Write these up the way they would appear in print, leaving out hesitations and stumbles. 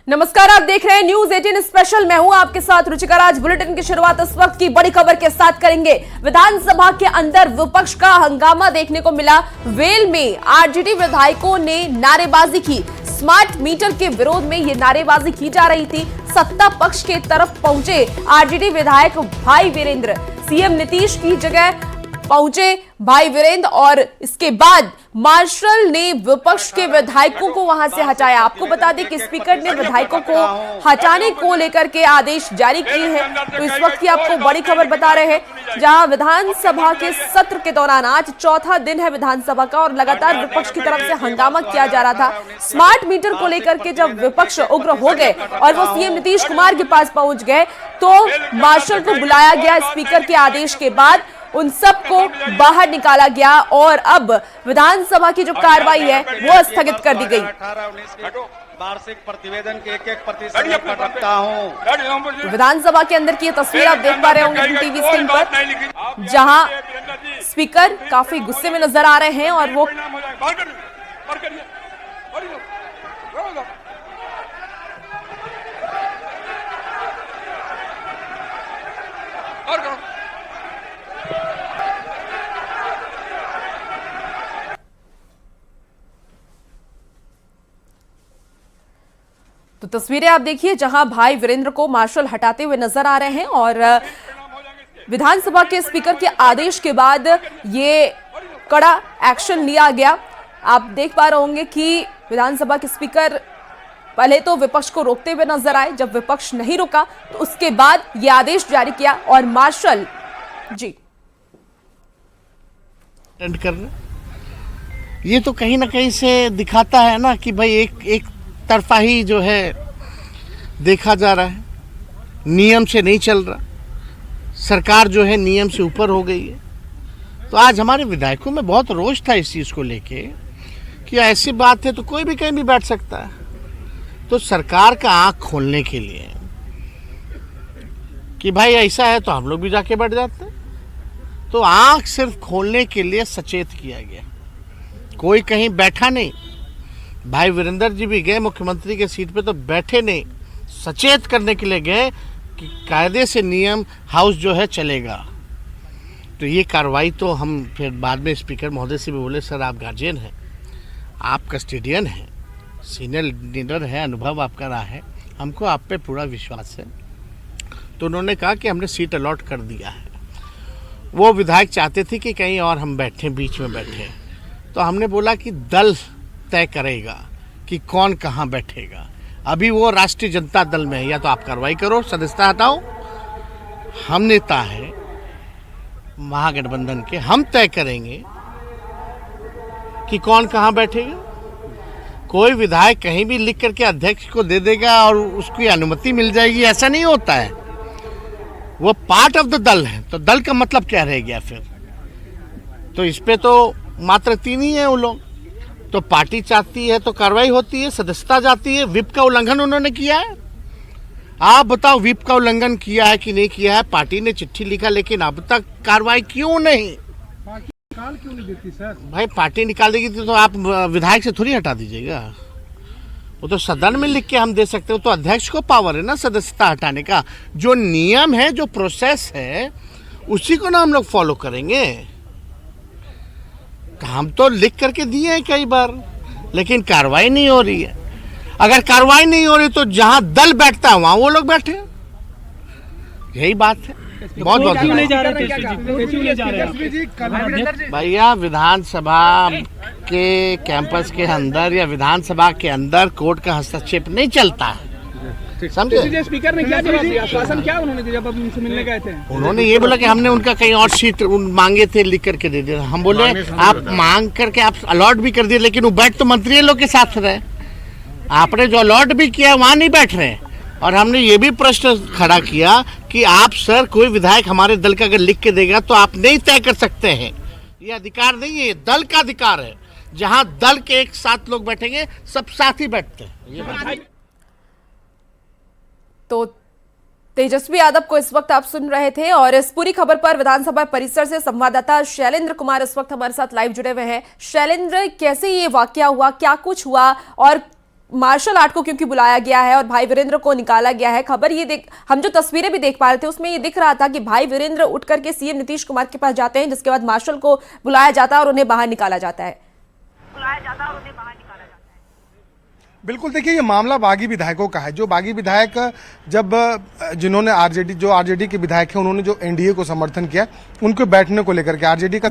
नमस्कार, आप देख रहे हैं न्यूज 18 स्पेशल। मैं हूं आपके साथ रुचिका राज। बुलेटिन की शुरुआत इस वक्त की बड़ी खबर के साथ करेंगे। विधानसभा के अंदर विपक्ष का हंगामा देखने को मिला। वेल में आरजेडी विधायकों ने नारेबाजी की। स्मार्ट मीटर के विरोध में ये नारेबाजी की जा रही थी। सत्ता पक्ष के तरफ पहुंचे आरजेडी विधायक भाई वीरेंद्र, सीएम नीतीश की जगह पहुंचे भाई वीरेंद्र, और इसके बाद मार्शल ने विपक्ष के विधायकों को वहां से हटाया। आपको बता दें कि स्पीकर ने विधायकों को हटाने को लेकर के आदेश जारी किए हैं। तो इस वक्त की आपको बड़ी खबर बता रहे हैं, जहां विधानसभा के सत्र के दौरान आज चौथा दिन है विधानसभा का और लगातार विपक्ष की तरफ से हंगामा किया जा रहा था। स्मार्ट मीटर को लेकर के जब विपक्ष उग्र हो गए और वो सीएम नीतीश कुमार के पास पहुंच गए तो मार्शल को बुलाया गया। स्पीकर के आदेश के बाद उन सबको बाहर निकाला गया और अब विधानसभा की जो कार्रवाई है वो स्थगित कर दी गई। वार्षिक प्रतिवेदन के 1% रखता हूं। विधानसभा के अंदर की ये तस्वीर आप देख पा रहे होंगे टीवी स्क्रीन पर, जहां स्पीकर काफी गुस्से में नजर आ रहे हैं और वो तो तस्वीरें आप देखिए जहां भाई वीरेंद्र को मार्शल हटाते हुए नजर आ रहे हैं और विधानसभा के स्पीकर के आदेश के बाद ये कड़ा एक्शन लिया गया। आप देख पा रहे होंगे कि विधानसभा के स्पीकर पहले तो विपक्ष को रोकते हुए नजर आए, जब विपक्ष नहीं रुका तो उसके बाद ये आदेश जारी किया और मार्शल जी ये तो कहीं ना कहीं से दिखाता है ना कि भाई एक तरफा ही जो है देखा जा रहा है, नियम से नहीं चल रहा, सरकार जो है नियम से ऊपर हो गई है। तो आज हमारे विधायकों में बहुत रोष था इस चीज़ को लेके कि ऐसी बात है तो कोई भी कहीं भी बैठ सकता है। तो सरकार का आँख खोलने के लिए कि भाई ऐसा है तो हम लोग भी जाके बैठ जाते हैं, तो आँख सिर्फ खोलने के लिए सचेत किया गया। कोई कहीं बैठा नहीं, भाई वीरेंद्र जी भी गए मुख्यमंत्री के सीट पे तो बैठे नहीं, सचेत करने के लिए गए कि कायदे से नियम हाउस जो है चलेगा। तो ये कार्रवाई तो हम फिर बाद में स्पीकर महोदय से भी बोले, सर आप गार्जियन हैं, आप कस्टोडियन हैं, सीनियर लीडर है, अनुभव आपका रहा है, हमको आप पे पूरा विश्वास है। तो उन्होंने कहा कि हमने सीट अलॉट कर दिया है। वो विधायक चाहते थे कि कहीं और हम बैठे, बीच में बैठे, तो हमने बोला कि दल तय करेगा कि कौन कहाँ बैठेगा। अभी वो राष्ट्रीय जनता दल में है, या तो आप कार्रवाई करो, सदस्यता हटाओ, हम नेता है महागठबंधन के, हम तय करेंगे कि कौन कहाँ बैठेगा। कोई विधायक कहीं भी लिख करके अध्यक्ष को दे देगा और उसकी अनुमति मिल जाएगी, ऐसा नहीं होता है। वो पार्ट ऑफ द दल है, तो दल का मतलब क्या रह गया फिर। तो इस पे तो मात्र 3 ही है वो लोग, तो पार्टी चाहती है तो कार्रवाई होती है, सदस्यता जाती है। विप का उल्लंघन उन्होंने किया है। आप बताओ विप का उल्लंघन किया है कि नहीं किया है। पार्टी ने चिट्ठी लिखा लेकिन अब तक कार्रवाई क्यों नहीं, निकाल क्यों नहीं देती सर? भाई पार्टी निकाल देगी तो आप विधायक से थोड़ी हटा दीजिएगा। वो तो सदन में लिख के हम दे सकते हो, तो अध्यक्ष को पावर है ना सदस्यता हटाने का। जो नियम है, जो प्रोसेस है, उसी को ना हम लोग फॉलो करेंगे। हम तो लिख करके दिए हैं कई बार, लेकिन कार्रवाई नहीं हो रही है। अगर कार्रवाई नहीं हो रही तो जहां दल बैठता है वहां वो लोग बैठे, यही बात है। बहुत बहुत भैया, विधानसभा के कैंपस के अंदर या विधानसभा के अंदर कोर्ट का हस्तक्षेप नहीं चलता है, समझे। स्पीकर ने क्या जवाब दिया, आश्वासन क्या उन्होंने दिया जब आप उनसे मिलने गए थे? उन्होंने ये बोला कि हमने उनका कहीं और सीट मांगे थे, लिख करके दे दिया। हम बोले आप मांग करके आप अलॉट भी कर दिए, लेकिन वो बैठ तो मंत्री लोग के साथ रहे, आपने जो अलॉट भी किया वहाँ नहीं बैठ रहे। और हमने ये भी प्रश्न खड़ा किया कि आप सर, कोई विधायक हमारे दल का अगर लिख के देगा तो आप नहीं तय कर सकते हैं, ये अधिकार नहीं है, ये दल का अधिकार है। जहाँ दल के एक साथ लोग बैठेंगे, सब साथ ही बैठते हैं। तो तेजस्वी यादव को इस वक्त आप सुन रहे थे और इस पूरी खबर पर विधानसभा परिसर से संवाददाता शैलेंद्र कुमार इस वक्त हमारे साथ लाइव जुड़े हुए हैं। शैलेंद्र, कैसे ये वाकया हुआ, क्या कुछ हुआ और मार्शल आर्ट को क्योंकि बुलाया गया है और भाई वीरेंद्र को निकाला गया है। खबर ये हम जो तस्वीरें भी देख पा रहे थे उसमें ये दिख रहा था कि भाई वीरेंद्र उठ करके सीएम नीतीश कुमार के पास जाते हैं, जिसके बाद मार्शल को बुलाया जाता है और उन्हें बाहर निकाला जाता है। बिल्कुल, देखिए ये मामला बागी विधायकों का है। जो बागी विधायक जिन्होंने आरजेडी के विधायक हैं, उन्होंने जो एनडीए को समर्थन किया, उनको बैठने को लेकर के आरजेडी का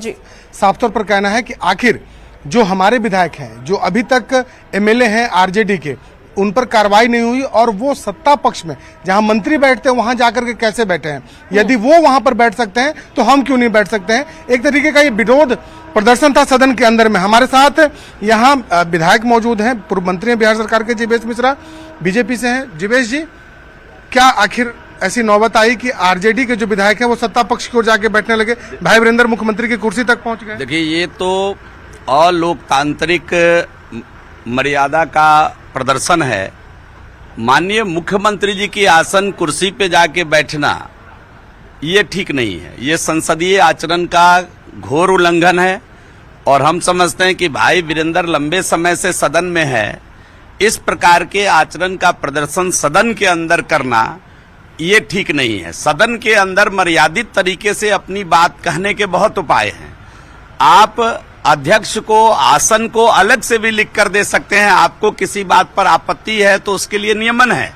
साफ तौर पर कहना है कि आखिर जो हमारे विधायक हैं, जो अभी तक एमएलए हैं आरजेडी के, उन पर कार्रवाई नहीं हुई और वो सत्ता पक्ष में जहां मंत्री बैठते हैं वहां जाकर के कैसे बैठे हैं। यदि वो वहां पर बैठ सकते हैं तो हम क्यों नहीं बैठ सकते हैं। एक तरीके का ये विरोध प्रदर्शन था सदन के अंदर में। हमारे साथ यहाँ विधायक मौजूद हैं, पूर्व मंत्री हैं बिहार सरकार के जीवेश मिश्रा, बीजेपी से हैं। जीवेश जी, क्या आखिर ऐसी नौबत आई कि आरजेडी के जो विधायक हैं वो सत्ता पक्ष की ओर जाके बैठने लगे, भाई वीरेंद्र मुख्यमंत्री की कुर्सी तक पहुंच गए? देखिए, ये तो अलोकतांत्रिक मर्यादा का प्रदर्शन है। माननीय मुख्यमंत्री जी की आसन कुर्सी पे जाके बैठना ये ठीक नहीं है। ये संसदीय आचरण का घोर उल्लंघन है और हम समझते हैं कि भाई वीरेंद्र लंबे समय से सदन में है। इस प्रकार के आचरण का प्रदर्शन सदन के अंदर करना ये ठीक नहीं है। सदन के अंदर मर्यादित तरीके से अपनी बात कहने के बहुत उपाय हैं। आप अध्यक्ष को आसन को अलग से भी लिख कर दे सकते हैं। आपको किसी बात पर आपत्ति है तो उसके लिए नियमन है।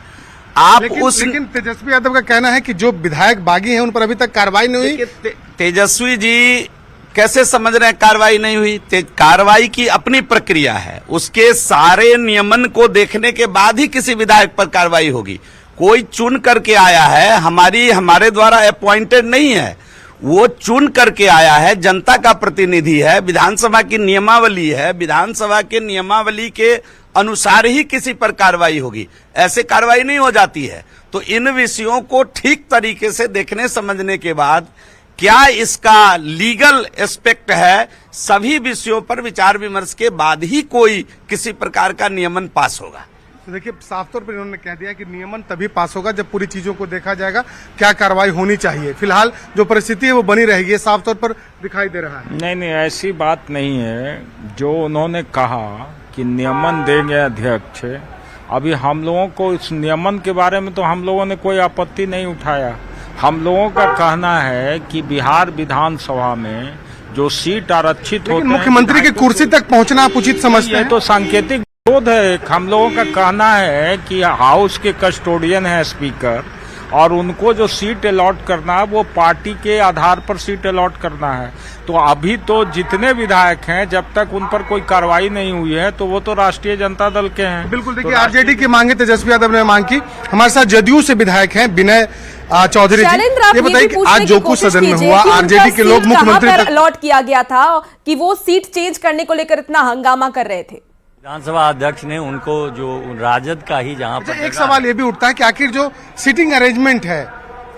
आप लेकिन तेजस्वी यादव का कहना है कि जो विधायक बागी हैं उन पर अभी तक कार्रवाई नहीं हुई। तेजस्वी जी कैसे समझ रहे हैं कार्रवाई नहीं हुई? कार्रवाई की अपनी प्रक्रिया है, उसके सारे नियमन को देखने के बाद ही किसी विधायक पर कार्रवाई होगी। कोई चुन करके आया है, हमारे द्वारा अपॉइंटेड नहीं है, वो चुन करके आया है, जनता का प्रतिनिधि है, विधानसभा की नियमावली है, विधानसभा के नियमावली के अनुसार ही किसी पर कार्रवाई होगी। ऐसे कार्रवाई नहीं हो जाती है। तो इन विषयों को ठीक तरीके से देखने समझने के बाद क्या इसका लीगल एस्पेक्ट है, सभी विषयों पर विचार विमर्श के बाद ही कोई किसी प्रकार का नियमन पास होगा। तो देखिए, साफ तौर पर इन्होंने कह दिया कि नियमन तभी पास होगा जब पूरी चीजों को देखा जाएगा, क्या कार्रवाई होनी चाहिए। फिलहाल जो परिस्थिति है वो बनी रहेगी, साफ तौर पर दिखाई दे रहा है। नहीं, ऐसी बात नहीं है। जो उन्होंने कहा कि नियमन देंगे अध्यक्ष, अभी हम लोगों को इस नियमन के बारे में तो हम लोगों ने कोई आपत्ति नहीं उठाया। हम लोगों का कहना है कि बिहार विधानसभा में जो सीट आरक्षित होते हैं, मुख्यमंत्री की कुर्सी तक पहुंचना आप उचित समझते हैं? तो सांकेतिक विरोध है। हम लोगों का कहना है कि हाउस के कस्टोडियन है स्पीकर, और उनको जो सीट अलॉट करना है वो पार्टी के आधार पर सीट अलॉट करना है। तो अभी तो जितने विधायक हैं, जब तक उन पर कोई कार्रवाई नहीं हुई है तो वो तो राष्ट्रीय जनता दल के हैं। बिल्कुल, देखिए तो आरजेडी की मांगे तेजस्वी यादव ने मांग की। हमारे साथ जदयू से विधायक हैं विनय चौधरी जी, ये बताइए कि आज जो कुछ सदन में हुआ, आरजेडी के लोग मुख्यमंत्री तक अलॉट किया गया था कि वो सीट चेंज करने को लेकर इतना हंगामा कर रहे थे। विधानसभा अध्यक्ष ने उनको जो राजद का ही जहां पर एक सवाल ये भी उठता है कि आखिर जो सीटिंग अरेंजमेंट है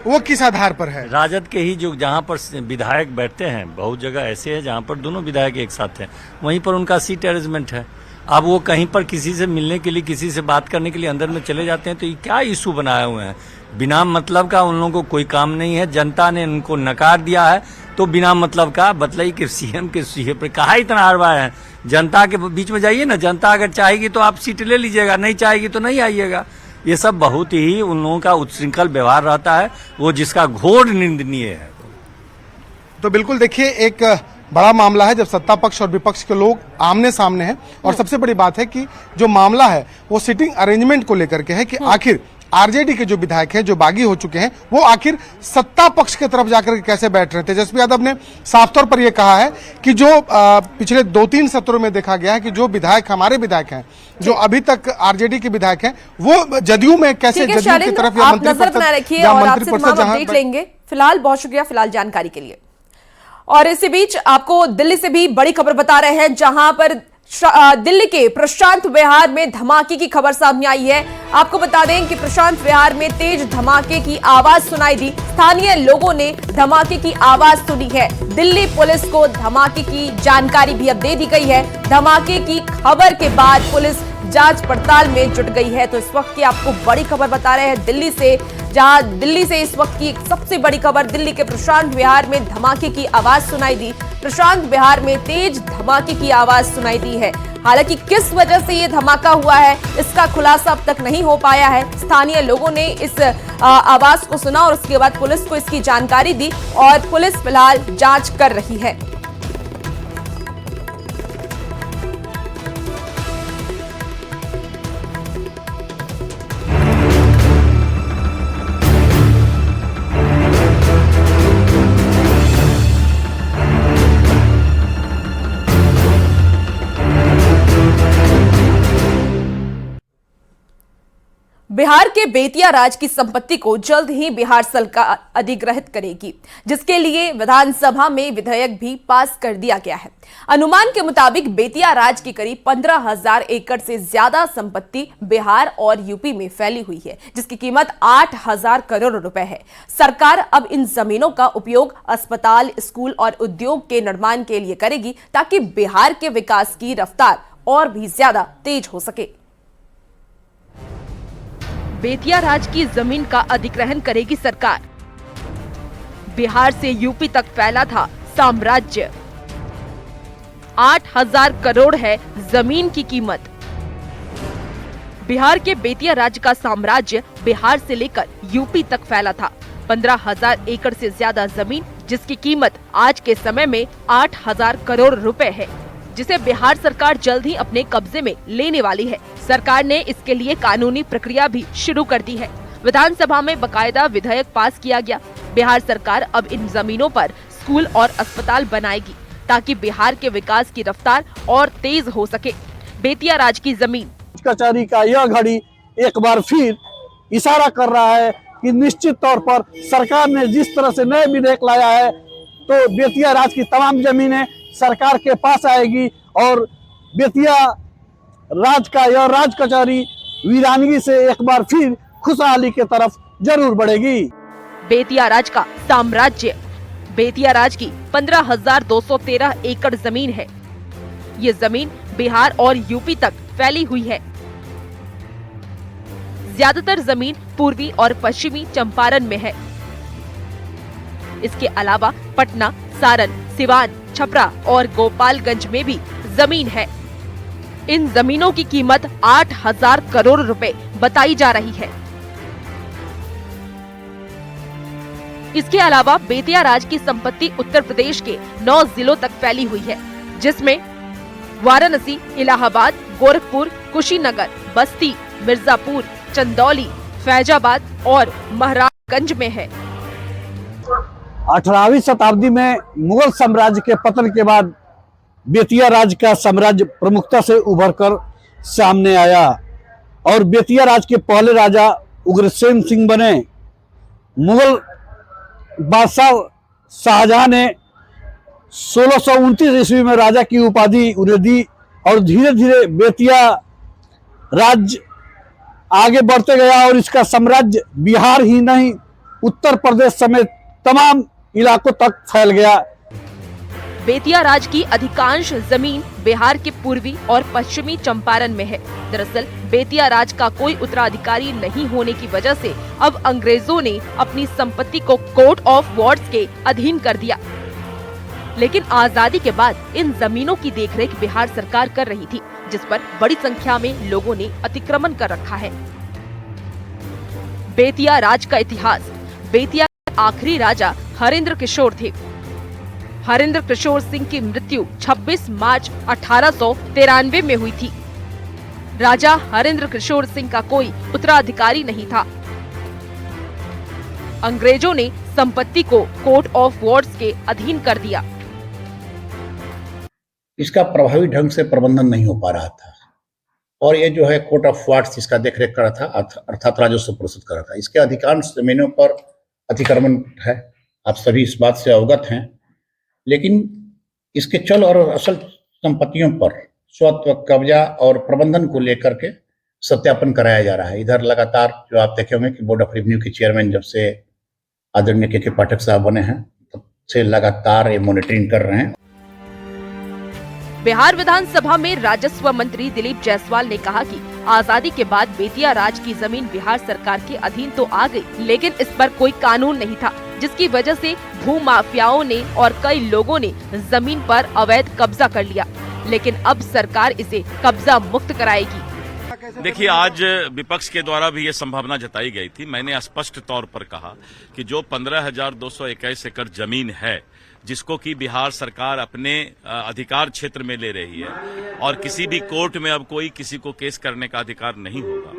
वो किस आधार पर है? राजद के ही जो जहां पर विधायक बैठते हैं, बहुत जगह ऐसे है जहां पर दोनों विधायक एक साथ हैं, वहीं पर उनका सीट अरेंजमेंट है। अब वो कहीं पर किसी से मिलने के लिए, किसी से बात करने के लिए अंदर में चले जाते हैं तो ये क्या इशू बनाए हुए हैं? बिना मतलब का उन लोगों को कोई काम नहीं है। जनता ने उनको नकार दिया है तो बिना मतलब का बतलाई कि सीएम के सीए पर कहा इतना हरवा है। जनता के बीच में जाइए ना, जनता अगर चाहेगी तो आप सीट ले लीजिएगा, नहीं चाहेगी तो नहीं आइएगा। ये सब बहुत ही उन लोगों का उच्छृंखल व्यवहार रहता है, वो जिसका घोर निंदनीय है। तो बिल्कुल देखिए, एक बड़ा मामला है जब सत्ता पक्ष और विपक्ष के लोग आमने सामने हैं, और सबसे बड़ी बात है कि जो मामला है वो सीटिंग अरेंजमेंट को लेकर के है कि आखिर आरजेडी के जो विधायक हैं, जो बागी हो चुके हैं, वो आखिर सत्ता पक्ष की तरफ जाकर के कैसे बैठ रहे हैं। तेजस्वी यादव ने साफ तौर पर यह कहा है कि जो पिछले 2-3 सत्रों में देखा गया है कि जो विधायक हमारे विधायक हैं, जो अभी तक आरजेडी के विधायक हैं, वो जदयू में कैसे जदयू की तरफ या मंत्री परिषद लेंगे। फिलहाल बहुत शुक्रिया फिलहाल जानकारी के लिए। और इसी बीच आपको दिल्ली से भी बड़ी खबर बता रहे हैं, जहां पर दिल्ली के प्रशांत विहार में धमाके की खबर सामने आई है। आपको बता दें कि प्रशांत विहार में तेज धमाके की आवाज सुनाई दी। स्थानीय लोगों ने धमाके की आवाज सुनी है। दिल्ली पुलिस को धमाके की जानकारी भी अब दे दी गई है। धमाके की खबर के बाद पुलिस जांच पड़ताल में जुट गई है। तो इस वक्त की आपको बड़ी खबर बता रहे हैं दिल्ली से, जहां दिल्ली से इस वक्त की सबसे बड़ी खबर, दिल्ली के प्रशांत विहार में धमाके की आवाज सुनाई दी। प्रशांत विहार में तेज धमाके की आवाज सुनाई दी है। हालांकि किस वजह से ये धमाका हुआ है, इसका खुलासा अब तक नहीं हो पाया है। स्थानीय लोगों ने इस आवाज को सुना और उसके बाद पुलिस को इसकी जानकारी दी और पुलिस फिलहाल जांच कर रही है। बिहार के बेतिया राज की संपत्ति को जल्द ही बिहार सरकार अधिग्रहित करेगी, जिसके लिए विधानसभा में विधेयक भी पास कर दिया गया है। अनुमान के मुताबिक बेतिया राज की करीब 15,000 एकड़ से ज्यादा संपत्ति बिहार और यूपी में फैली हुई है, जिसकी कीमत 8,000 करोड़ रुपए है। सरकार अब इन जमीनों का उपयोग अस्पताल, स्कूल और उद्योग के निर्माण के लिए करेगी, ताकि बिहार के विकास की रफ्तार और भी ज्यादा तेज हो सके। बेतिया राज की जमीन का अधिग्रहण करेगी सरकार। बिहार से यूपी तक फैला था साम्राज्य। 8,000 करोड़ है जमीन की कीमत। बिहार के बेतिया राज का साम्राज्य बिहार से लेकर यूपी तक फैला था। 15,000 एकड़ से ज्यादा जमीन, जिसकी कीमत आज के समय में 8,000 करोड़ रुपए है, जिसे बिहार सरकार जल्द ही अपने कब्जे में लेने वाली है। सरकार ने इसके लिए कानूनी प्रक्रिया भी शुरू कर दी है। विधानसभा में बकायदा विधेयक पास किया गया। बिहार सरकार अब इन जमीनों पर स्कूल और अस्पताल बनाएगी, ताकि बिहार के विकास की रफ्तार और तेज हो सके। बेतिया राज की जमीन कचहरी का यह घड़ी एक बार फिर इशारा कर रहा है कि निश्चित तौर पर सरकार ने जिस तरह से नए विधेयक लाया है, तो बेतिया राज की तमाम जमीनें सरकार के पास आएगी और बेतिया राज का यह राज कचहरी वीरानगी से एक बार फिर खुशहाली की तरफ जरूर बढ़ेगी। बेतिया राज का साम्राज्य। बेतिया राज की 15,213 एकड़ जमीन है। ये जमीन बिहार और यूपी तक फैली हुई है। ज्यादातर जमीन पूर्वी और पश्चिमी चंपारण में है। इसके अलावा पटना, सारण, सिवान, छपरा और गोपालगंज में भी जमीन है। इन जमीनों की कीमत 8,000 करोड़ रुपए बताई जा रही है। इसके अलावा बेतिया राज की संपत्ति उत्तर प्रदेश के 9 जिलों तक फैली हुई है, जिसमें वाराणसी, इलाहाबाद, गोरखपुर, कुशीनगर, बस्ती, मिर्जापुर, चंदौली, फैजाबाद और महाराजगंज में है। 18वीं शताब्दी में मुगल साम्राज्य के पतन के बाद बेतिया राज का साम्राज्य प्रमुखता से उभरकर सामने आया और बेतिया राज के पहले राजा उग्रसेन सिंह बने। मुगल बादशाह शाहजहां ने 1629 ईस्वी में राजा की उपाधि उन्हें दी और धीरे धीरे बेतिया राज्य आगे बढ़ते गया और इसका साम्राज्य बिहार ही नहीं उत्तर प्रदेश समेत तमाम इलाकों तक फैल गया। बेतिया राज की अधिकांश जमीन बिहार के पूर्वी और पश्चिमी चंपारण में है। दरअसल बेतिया राज का कोई उत्तराधिकारी नहीं होने की वजह से अब अंग्रेजों ने अपनी संपत्ति को कोर्ट ऑफ वार्ड्स के अधीन कर दिया। लेकिन आजादी के बाद इन जमीनों की देखरेख बिहार सरकार कर रही थी, जिस पर बड़ी संख्या में लोगों ने अतिक्रमण कर रखा है। बेतिया राज का इतिहास। बेतिया के आखिरी राजा हरेंद्र किशोर थे। हरेंद्र किशोर सिंह की मृत्यु 26 मार्च 1893 में हुई थी। राजा हरेंद्र किशोर सिंह का कोई उत्तराधिकारी नहीं था। अंग्रेजों ने संपत्ति को कोर्ट ऑफ वार्ड्स के अधीन कर दिया। इसका प्रभावी ढंग से प्रबंधन नहीं हो पा रहा था और ये जो है कोर्ट ऑफ वार्ड्स इसका देखरेख कर रहा था, अर्थात राजस्व प्रस्तुत कर रहा था। इसके अधिकांश जमीनों पर अतिक्रमण है, आप सभी इस बात से अवगत हैं, लेकिन इसके चल और असल संपत्तियों पर स्वत्व, कब्जा और प्रबंधन को लेकर के सत्यापन कराया जा रहा है। इधर लगातार जो आप देखे होंगे कि बोर्ड ऑफ रेवेन्यू के चेयरमैन जब से आदरणीय के पाठक साहब बने हैं, तब से लगातार ये मॉनिटरिंग कर रहे हैं। बिहार विधानसभा में राजस्व मंत्री दिलीप जायसवाल ने कहा कि आजादी के बाद बेतिया राज की जमीन बिहार सरकार के अधीन तो आ गई, लेकिन इस पर कोई कानून नहीं था, जिसकी वजह से भू माफियाओं ने और कई लोगों ने जमीन पर अवैध कब्जा कर लिया, लेकिन अब सरकार इसे कब्जा मुक्त कराएगी। देखिए, आज विपक्ष के द्वारा भी ये संभावना जताई गई थी। मैंने स्पष्ट तौर पर कहा कि जो 15,221 एकड़ जमीन है, जिसको कि बिहार सरकार अपने अधिकार क्षेत्र में ले रही है और किसी भी कोर्ट में अब कोई किसी को केस करने का अधिकार नहीं होगा,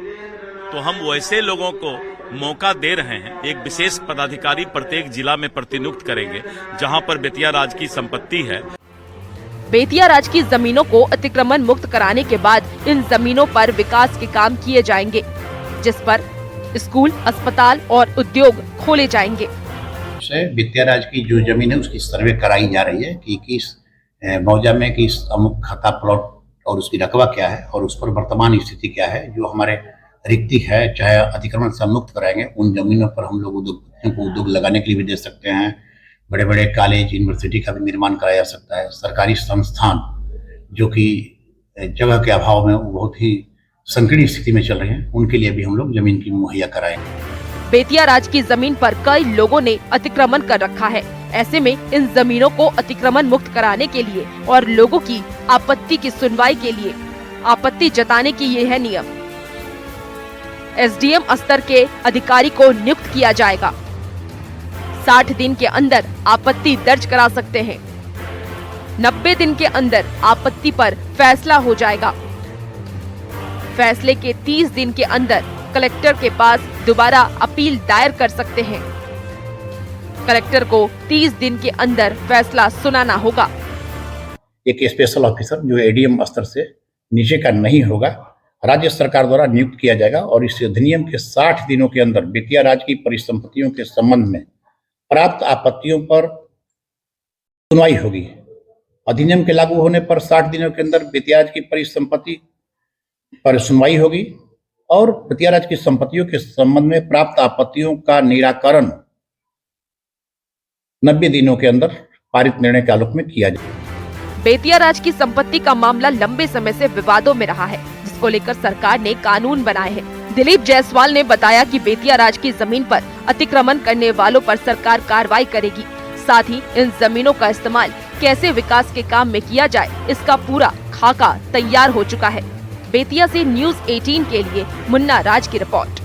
तो हम वैसे लोगों को मौका दे रहे हैं। एक विशेष पदाधिकारी प्रत्येक जिला में प्रतिनियुक्त करेंगे जहां पर बेतिया राज की संपत्ति है। बेतिया राज की जमीनों को अतिक्रमण मुक्त कराने के बाद इन जमीनों पर विकास के काम किए जाएंगे, जिस पर स्कूल, अस्पताल और उद्योग खोले जाएंगे। बेतिया राज की जो जमीन है उसकी सर्वे कराई जा रही है कि किस मौजा में किस अमुक खाता प्लॉट और उसकी रकबा क्या है और उस पर वर्तमान स्थिति क्या है। जो हमारे रिक्ति है, चाहे अतिक्रमण से मुक्त कराएंगे, उन जमीनों पर हम लोग उद्योग लगाने के लिए भी दे सकते हैं। बड़े बड़े कॉलेज, यूनिवर्सिटी का भी निर्माण कराया जा सकता है। सरकारी संस्थान जो कि जगह के अभाव में बहुत ही संकीर्ण स्थिति में चल रहे हैं, उनके लिए भी हम लोग जमीन की मुहैया कराएंगे। बेतिया राज की जमीन पर कई लोगों ने अतिक्रमण कर रखा है। ऐसे में इन जमीनों को अतिक्रमण मुक्त कराने के लिए और लोगों की आपत्ति की सुनवाई के लिए आपत्ति जताने की ये है नियम। एसडीएम स्तर के अधिकारी को नियुक्त किया जाएगा। 60 दिन के अंदर आपत्ति दर्ज करा सकते हैं। 90 दिन के अंदर आपत्ति पर फैसला हो जाएगा। फैसले के 30 दिन के अंदर कलेक्टर के पास दोबारा अपील दायर कर सकते हैं। कलेक्टर को 30 दिन के अंदर फैसला सुनाना होगा। एक स्पेशल ऑफिसर जो एडीएम स्तर से नीचे का नहीं होगा, राज्य सरकार द्वारा नियुक्त किया जाएगा और इस अधिनियम के 60 दिनों के अंदर बेतिया राज की परिसंपत्तियों के संबंध में प्राप्त आपत्तियों पर सुनवाई होगी। अधिनियम के लागू होने पर 60 दिनों के अंदर बेतिया राज की परिसंपत्ति पर सुनवाई होगी और बेतिया राज की संपत्तियों के संबंध में प्राप्त आपत्तियों का निराकरण 90 दिनों के अंदर पारित निर्णय के आलोक में किया जाए। बेतिया राज की संपत्ति का मामला लंबे समय से विवादों में रहा है, जिसको लेकर सरकार ने कानून बनाए हैं। दिलीप जायसवाल ने बताया कि बेतिया राज की जमीन पर अतिक्रमण करने वालों पर सरकार कार्रवाई करेगी। साथ ही इन जमीनों का इस्तेमाल कैसे विकास के काम में किया जाए, इसका पूरा खाका तैयार हो चुका है। बेतिया से न्यूज़ 18 के लिए मुन्ना राज की रिपोर्ट।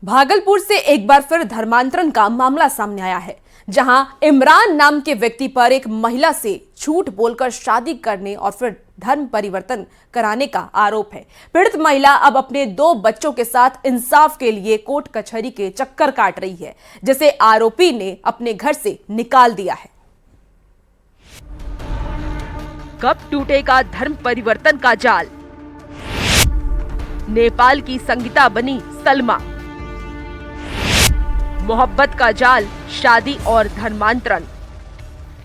भागलपुर से एक बार फिर धर्मांतरण का मामला सामने आया है, जहां इमरान नाम के व्यक्ति पर एक महिला से झूठ बोलकर शादी करने और फिर धर्म परिवर्तन कराने का आरोप है। पीड़ित महिला अब अपने 2 बच्चों के साथ इंसाफ के लिए कोर्ट कचहरी के चक्कर काट रही है, जिसे आरोपी ने अपने घर से निकाल दिया है। कब टूटेगा धर्म परिवर्तन का जाल? नेपाल की संगीता बनी सलमा। मोहब्बत का जाल, शादी और धर्मांतरण।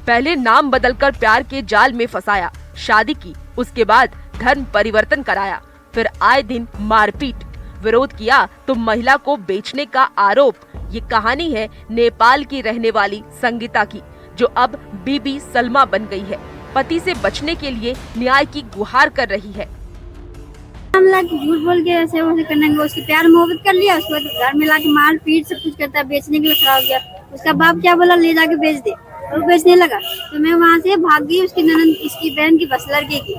पहले नाम बदलकर प्यार के जाल में फंसाया, शादी की, उसके बाद धर्म परिवर्तन कराया, फिर आए दिन मारपीट, विरोध किया तो महिला को बेचने का आरोप। ये कहानी है नेपाल की रहने वाली संगीता की, जो अब बीबी सलमा बन गई है। पति से बचने के लिए न्याय की गुहार कर रही है। हमला झूठ बोल के ऐसे करने को उसके प्यार मोहब्बत कर लिया, उसको घर में लाके मार पीट सब कुछ करता है, बेचने के लिए खड़ा हो गया। उसका बाप क्या बोला, ले जाके बेच दे, और वो बेचने लगा। तो मैं वहाँ से भाग गई, उसकी ननद, इसकी बहन की बस लड़के की,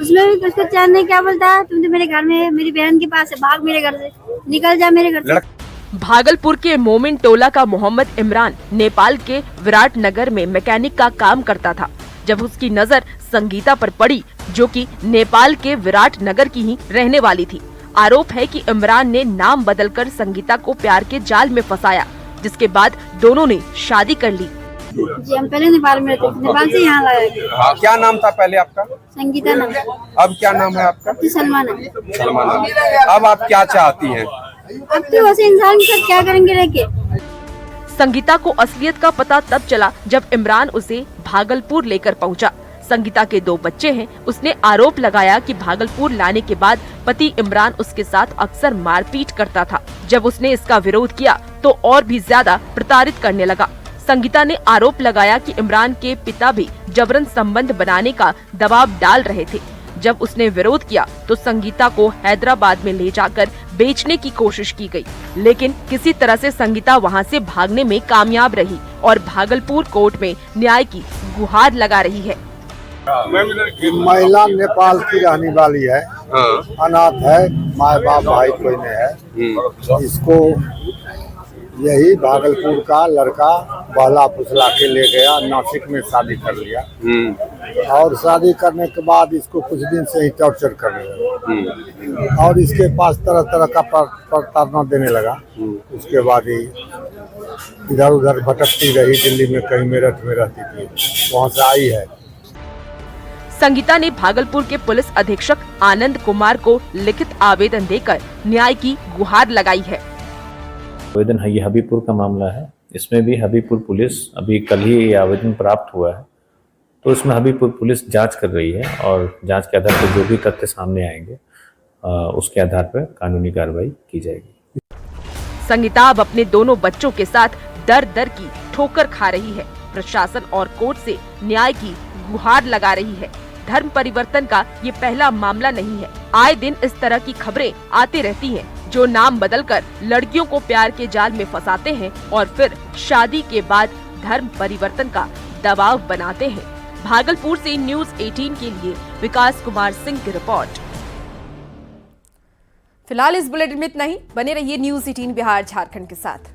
उसमें भी उसको चैन नहीं, क्या बोलता है, तुम तो मेरे घर में, मेरी बहन के पास है, भाग मेरे घर से, निकल जा मेरे घर से। भागलपुर के मोमिन टोला का मोहम्मद इमरान नेपाल के विराट नगर में मैकेनिक का काम करता था। जब उसकी नजर संगीता पर पड़ी, जो कि नेपाल के विराट नगर की ही रहने वाली थी। आरोप है कि इमरान ने नाम बदलकर संगीता को प्यार के जाल में फंसाया, जिसके बाद दोनों ने शादी कर ली। जी हम पहले नेपाल में रहते थे, नेपाल से यहाँ लाया। क्या नाम था पहले आपका? संगीता नाम। अब क्या नाम है आपका? सलमान। अब आप क्या चाहती हैं? अब तो वैसे इंसान के साथ क्या करेंगे रह के। संगीता को असलियत का पता तब चला जब इमरान उसे भागलपुर लेकर पहुंचा, संगीता के 2 बच्चे हैं। उसने आरोप लगाया कि भागलपुर लाने के बाद पति इमरान उसके साथ अक्सर मारपीट करता था। जब उसने इसका विरोध किया तो और भी ज्यादा प्रताड़ित करने लगा। संगीता ने आरोप लगाया कि इमरान के पिता भी जबरन संबंध बनाने का दबाव डाल रहे थे। जब उसने विरोध किया तो संगीता को हैदराबाद में ले जाकर बेचने की कोशिश की गई, लेकिन किसी तरह से संगीता वहां से भागने में कामयाब रही और भागलपुर कोर्ट में न्याय की गुहार लगा रही है। महिला नेपाल की रहने वाली है, अनाथ है, माँ बाप भाई कोई नहीं है। इसको यही भागलपुर का लड़का बहला फुसला के ले गया, नासिक में शादी कर लिया और शादी करने के बाद इसको कुछ दिन से ही टॉर्चर करने लगा और इसके पास तरह तरह का प्रताड़ना देने लगा। उसके बाद ही इधर उधर भटकती रही, दिल्ली में कहीं मेरठ में रहती थी, वहाँ से आई है। संगीता ने भागलपुर के पुलिस अधीक्षक आनंद कुमार को लिखित आवेदन देकर न्याय की गुहार लगाई है। आवेदन है, ये हबीबपुर का मामला है। इसमें भी हबीबपुर पुलिस अभी कल ही ये आवेदन प्राप्त हुआ है, तो इसमें हबीबपुर पुलिस जांच कर रही है और जांच के आधार पर जो भी तथ्य सामने आएंगे उसके आधार पर कानूनी कार्रवाई की जाएगी। संगीता अब अपने दोनों बच्चों के साथ दर दर की ठोकर खा रही है। प्रशासन और कोर्ट से न्याय की गुहार लगा रही है। धर्म परिवर्तन का ये पहला मामला नहीं है। आए दिन इस तरह की खबरें आती रहती हैं, जो नाम बदलकर लड़कियों को प्यार के जाल में फंसाते हैं और फिर शादी के बाद धर्म परिवर्तन का दबाव बनाते हैं। भागलपुर से न्यूज़ 18 के लिए विकास कुमार सिंह की रिपोर्ट। फिलहाल इस बुलेटिन में इतना ही। बने रहिए न्यूज़ 18 बिहार झारखंड के साथ।